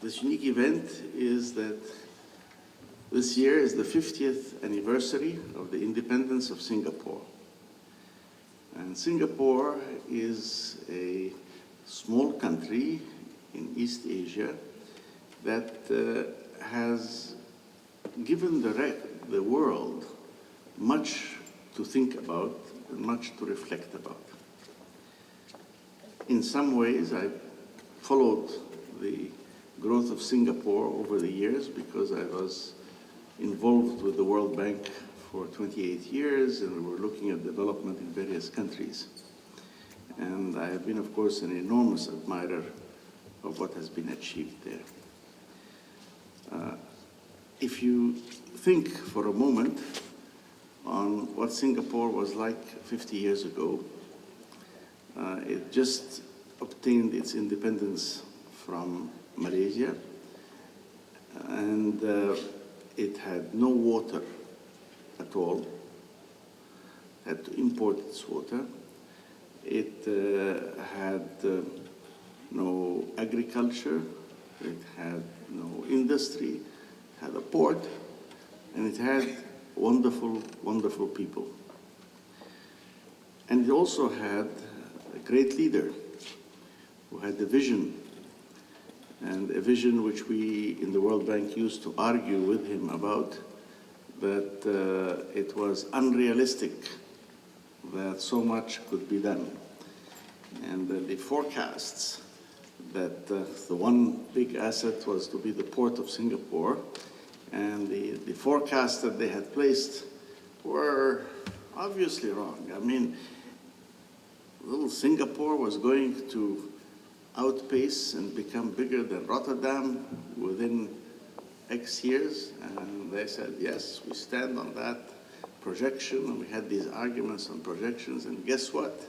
This unique event is that this year is the 50th anniversary of the independence of Singapore. And Singapore is a small country in East Asia that has given the world much to think about and much to reflect about. In some ways, I followed the growth of Singapore over the years because I was involved with the World Bank for 28 years, and we were looking at development in various countries. And I have been, of course, an enormous admirer of what has been achieved there. If you think for a moment on what Singapore was like 50 years ago, it just obtained its independence from Malaysia, and it had no water at all, had to import its water. It had no agriculture, it had no industry, had a port, and it had wonderful, wonderful people. And it also had a great leader who had a vision, and a vision which we in the World Bank used to argue with him about, that it was unrealistic that so much could be done. And the forecasts that the one big asset was to be the port of Singapore, and the forecasts that they had placed were obviously wrong. I mean, little Singapore was going to outpace and become bigger than Rotterdam within X years, and they said, yes, we stand on that projection, and we had these arguments on projections, and guess what?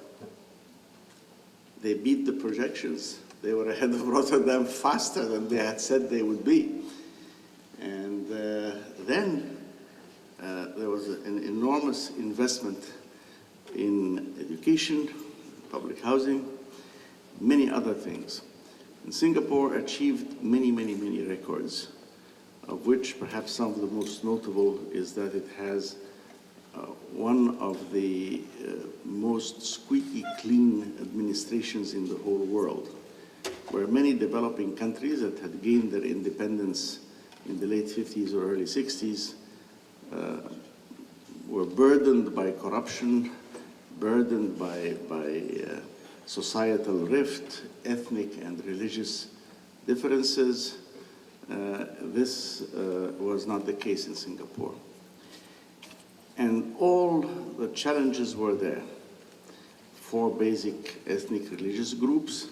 They beat the projections. They were ahead of Rotterdam faster than they had said they would be. And then there was an enormous investment in education, public housing, many other things. And Singapore achieved many, many, many records, of which perhaps some of the most notable is that it has one of the most squeaky clean administrations in the whole world, where many developing countries that had gained their independence in the late 50s or early 60s were burdened by corruption, burdened by societal rift, ethnic and religious differences. This was not the case in Singapore. And all the challenges were there. 4 basic ethnic religious groups,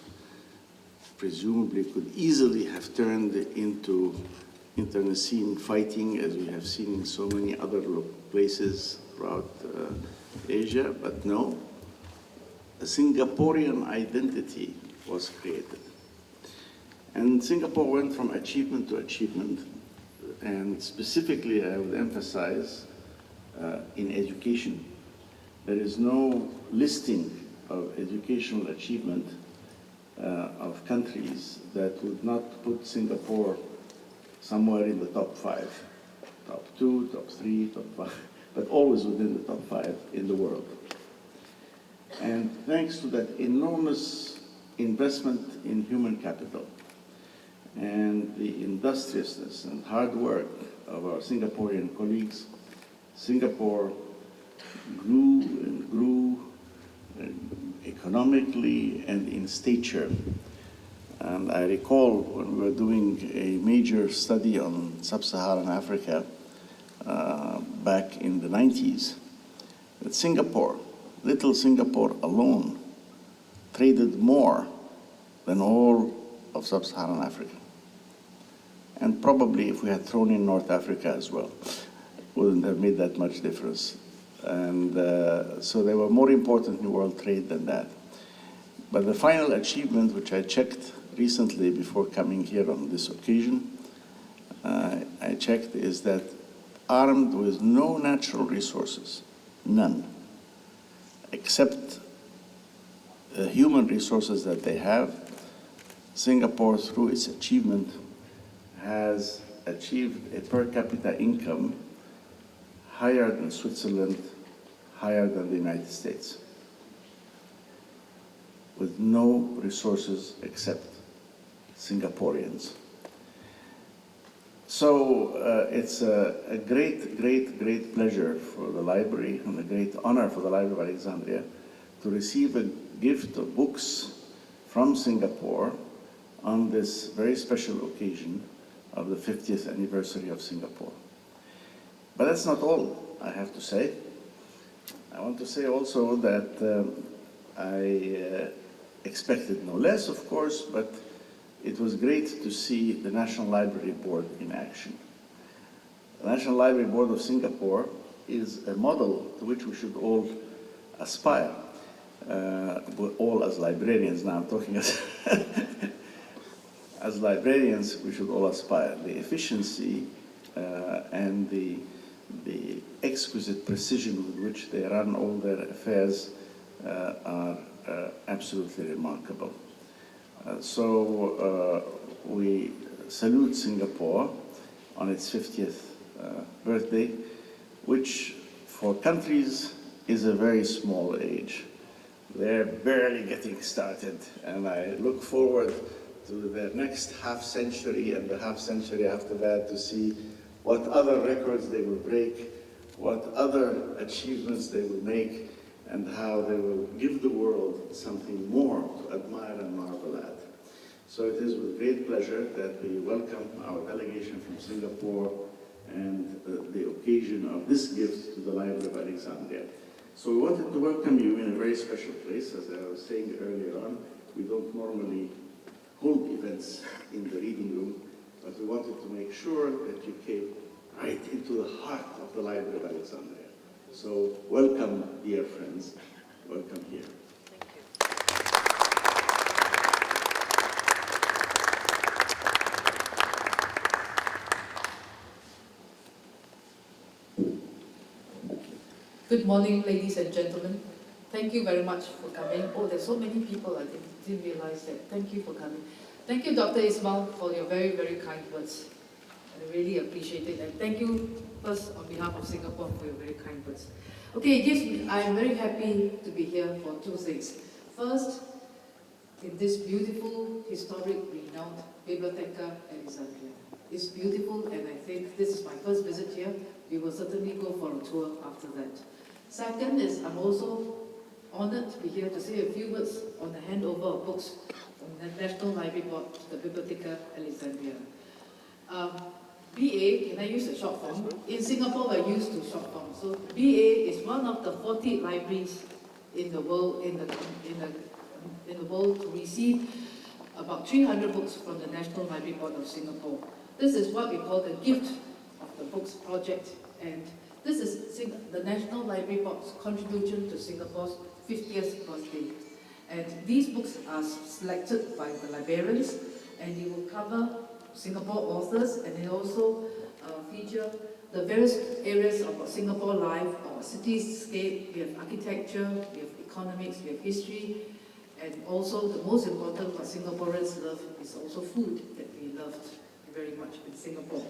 presumably could easily have turned into internecine fighting, as we have seen in so many other places throughout Asia, but no. A Singaporean identity was created. And Singapore went from achievement to achievement, and specifically I would emphasize in education. There is no listing of educational achievement of countries that would not put Singapore somewhere in the top 5, top 2, top 3, top 5, but always within the top 5 in the world. And thanks to that enormous investment in human capital and the industriousness and hard work of our Singaporean colleagues, Singapore grew and grew economically and in stature. And I recall when we were doing a major study on sub-Saharan Africa back in the 90s, that Singapore, little Singapore alone, traded more than all of sub-Saharan Africa. And probably if we had thrown in North Africa as well, wouldn't have made that much difference. And so they were more important in world trade than that. But the final achievement, which I checked recently before coming here on this occasion, I checked, is that armed with no natural resources, none, except the human resources that they have, Singapore, through its achievement, has achieved a per capita income higher than Switzerland, higher than the United States, with no resources except Singaporeans. So it's a great, great, great pleasure for the library and a great honor for the Library of Alexandria to receive a gift of books from Singapore on this very special occasion of the 50th anniversary of Singapore. But that's not all I have to say. I want to say also that I expected no less, of course, but it was great to see the National Library Board in action. The National Library Board of Singapore is a model to which we should all aspire. We're all as librarians now, I'm talking as librarians, we should all aspire. The efficiency and the exquisite precision with which they run all their affairs are absolutely remarkable. So we salute Singapore on its 50th birthday, which for countries is a very small age. They're barely getting started, and I look forward to the next half century and the half century after that to see what other records they will break, what other achievements they will make, and how they will give the world something more to admire and marvel at. So it is with great pleasure that we welcome our delegation from Singapore and the occasion of this gift to the Library of Alexandria. So we wanted to welcome you in a very special place. As I was saying earlier on, we don't normally hold events in the reading room, but we wanted to make sure that you came right into the heart of the Library of Alexandria. So welcome, dear friends. Welcome here. Good morning, ladies and gentlemen. Thank you very much for coming. Oh, there's so many people, I didn't realize that. Thank you for coming. Thank you, Dr. Ismail, for your very, very kind words. I really appreciate it. And thank you, first, on behalf of Singapore, for your very kind words. Okay, I'm very happy to be here for two things. First, in this beautiful, historic, renowned Bibliotheca Alexandrina. It's beautiful, and I think this is my first visit here. We will certainly go for a tour after that. Second is, I'm also honored to be here to say a few words on the handover of books from the National Library Board to the Bibliotheca Alexandrina. BA, can I use a short form? In Singapore, we're used to short form. So BA is one of the 40 libraries in the world to receive about 300 books from the National Library Board of Singapore. This is what we call the Gift of the Books project, and this is the National Library Board's contribution to Singapore's 50th birthday. And these books are selected by the librarians, and they will cover Singapore authors, and they also feature the various areas of Singapore life, our cityscape. We have architecture, we have economics, we have history, and also the most important what Singaporeans love is also food that we loved very much in Singapore.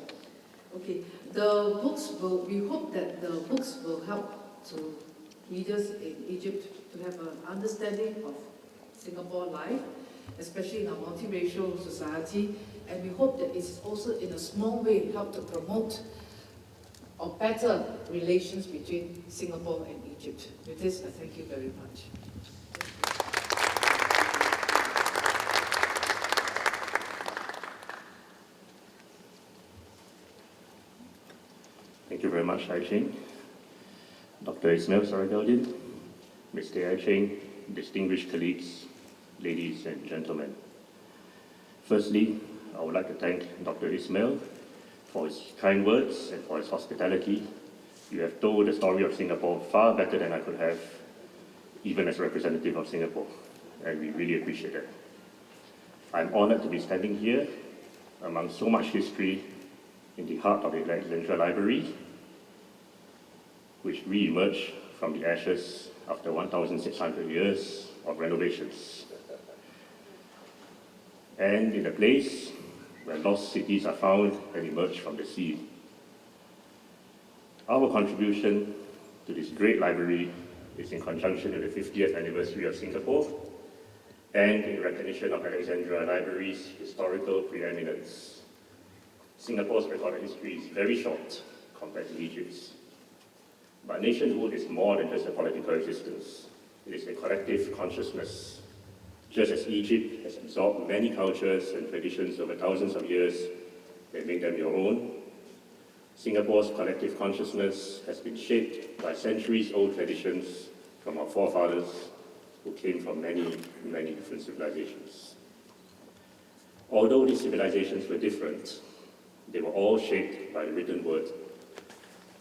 Okay, we hope that the books will help to readers in Egypt to have an understanding of Singapore life, especially in a multiracial society, and we hope that it's also in a small way help to promote or better relations between Singapore and Egypt. With this, I thank you very much. Thank you very much, Hai Ching. Dr. Ismail Sarageldin, Mr. Hai Ching, distinguished colleagues, ladies and gentlemen. Firstly, I would like to thank Dr. Ismail for his kind words and for his hospitality. You have told the story of Singapore far better than I could have, even as representative of Singapore, and we really appreciate that. I'm honored to be standing here among so much history in the heart of the Alexandria Library, which re-emerged from the ashes after 1,600 years of renovations. And in a place where lost cities are found and emerge from the sea. Our contribution to this great library is in conjunction with the 50th anniversary of Singapore and in recognition of Alexandria Library's historical preeminence. Singapore's recorded history is very short compared to Egypt's. But nationhood is more than just a political existence. It is a collective consciousness. Just as Egypt has absorbed many cultures and traditions over thousands of years that make them your own, Singapore's collective consciousness has been shaped by centuries-old traditions from our forefathers who came from many, many different civilizations. Although these civilizations were different, they were all shaped by the written word.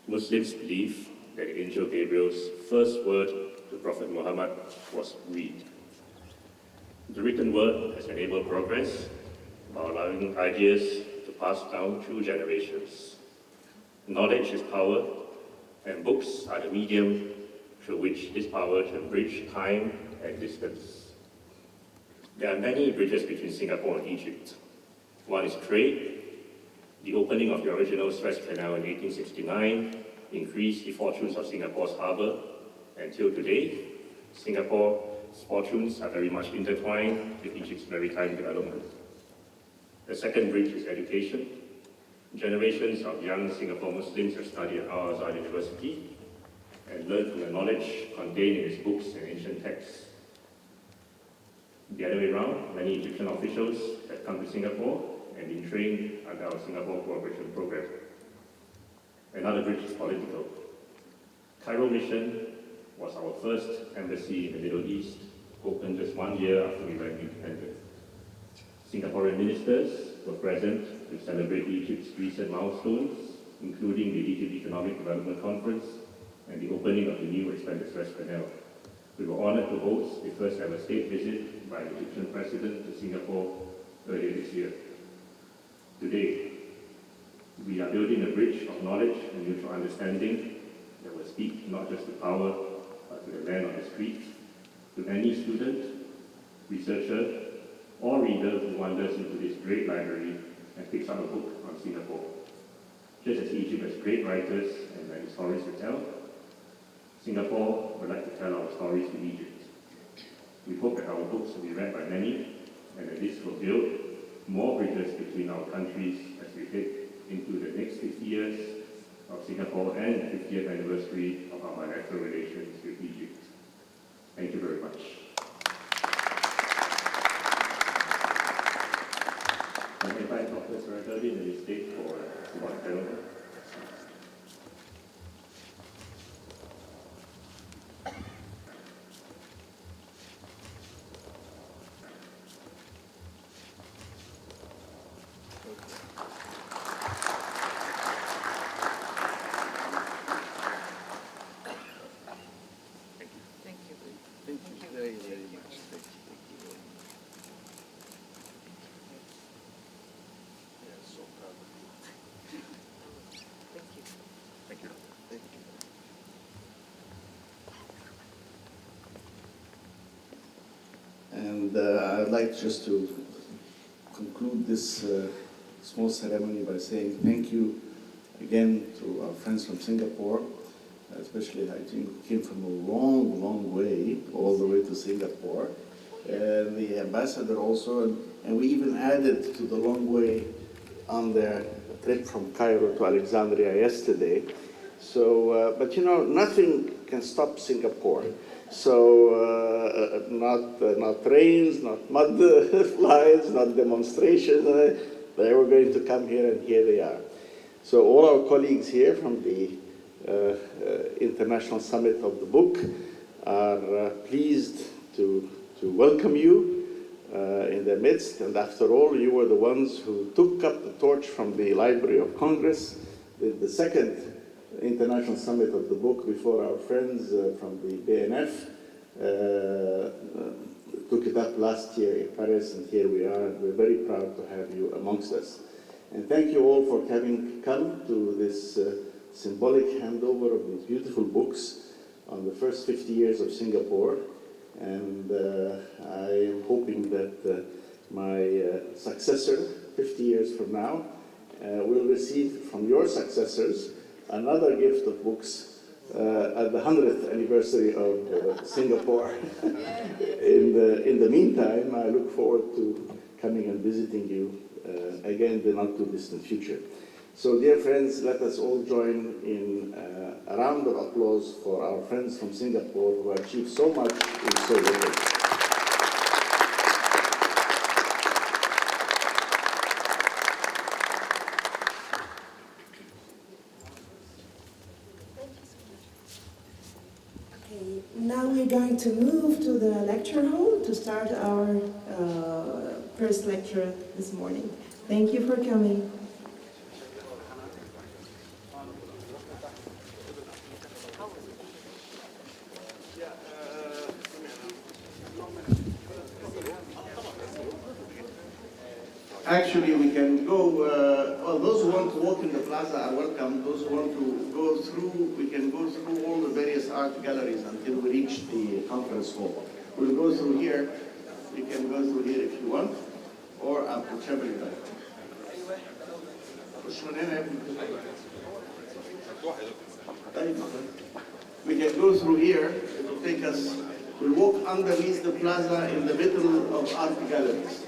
Muslims believe that the angel Gabriel's first word to Prophet Muhammad was read. The written word has enabled progress by allowing ideas to pass down through generations. Knowledge is power, and books are the medium through which this power can bridge time and distance. There are many bridges between Singapore and Egypt. One is trade. The opening of the original Suez Canal in 1869 increased the fortunes of Singapore's harbour. Until today, Singapore's fortunes are very much intertwined with Egypt's maritime development. The second bridge is education. Generations of young Singapore Muslims have studied at Al-Azhar University and learned from the knowledge contained in its books and ancient texts. The other way around, many Egyptian officials have come to Singapore and been trained under our Singapore Cooperation Program. Another bridge is political. Cairo Mission was our first embassy in the Middle East, opened just 1 year after we went independent. Singaporean ministers were present to celebrate Egypt's recent milestones, including the Egypt Economic Development Conference and the opening of the new expanded Suez Canal. We were honored to host the first ever state visit by the Egyptian president to Singapore earlier this year. Today, we are building a bridge of knowledge and mutual understanding that will speak not just to power, but to the man on the street, to any student, researcher, or reader who wanders into this great library and picks up a book on Singapore. Just as Egypt has great writers and many stories to tell, Singapore would like to tell our stories to Egypt. We hope that our books will be read by many and that this will build more bridges between our countries as we head into the next 50 years of Singapore and the 50th anniversary of our bilateral relations with Egypt. Thank you very much. I invite Dr. Saragali and the stage for one panel. And I'd like just to conclude this small ceremony by saying thank you again to our friends from Singapore, especially I think who came from a long, long way, all the way to Singapore, and the ambassador also, and we even added to the long way on their trip from Cairo to Alexandria yesterday. So, but you know, nothing can stop Singapore. So, not rains, not mud flies, not demonstrations. They were going to come here, and here they are. So all our colleagues here from the International Summit of the Book are pleased to welcome you in their midst. And after all, you were the ones who took up the torch from the Library of Congress, the second International Summit of the Book, before our friends from the BNF took it up last year in Paris, and here we are, and we're very proud to have you amongst us. And thank you all for having come to this symbolic handover of these beautiful books on the first 50 years of Singapore. And I am hoping that my successor 50 years from now, will receive from your successors another gift of books at the 100th anniversary of Singapore. In the meantime, I look forward to coming and visiting you again in the not too distant future. So dear friends, let us all join in a round of applause for our friends from Singapore who achieved so much in so little. Now we're going to move to the lecture hall to start our first lecture this morning. Thank you for coming. Actually, we can go, well, those who want to walk in the plaza are welcome. Those who want to go through, we can go through all the various art galleries until we reach the conference hall. We'll go through here. You can go through here if you want, or up whichever you like. We can go through here. It will take us, we'll walk underneath the plaza in the middle of art galleries.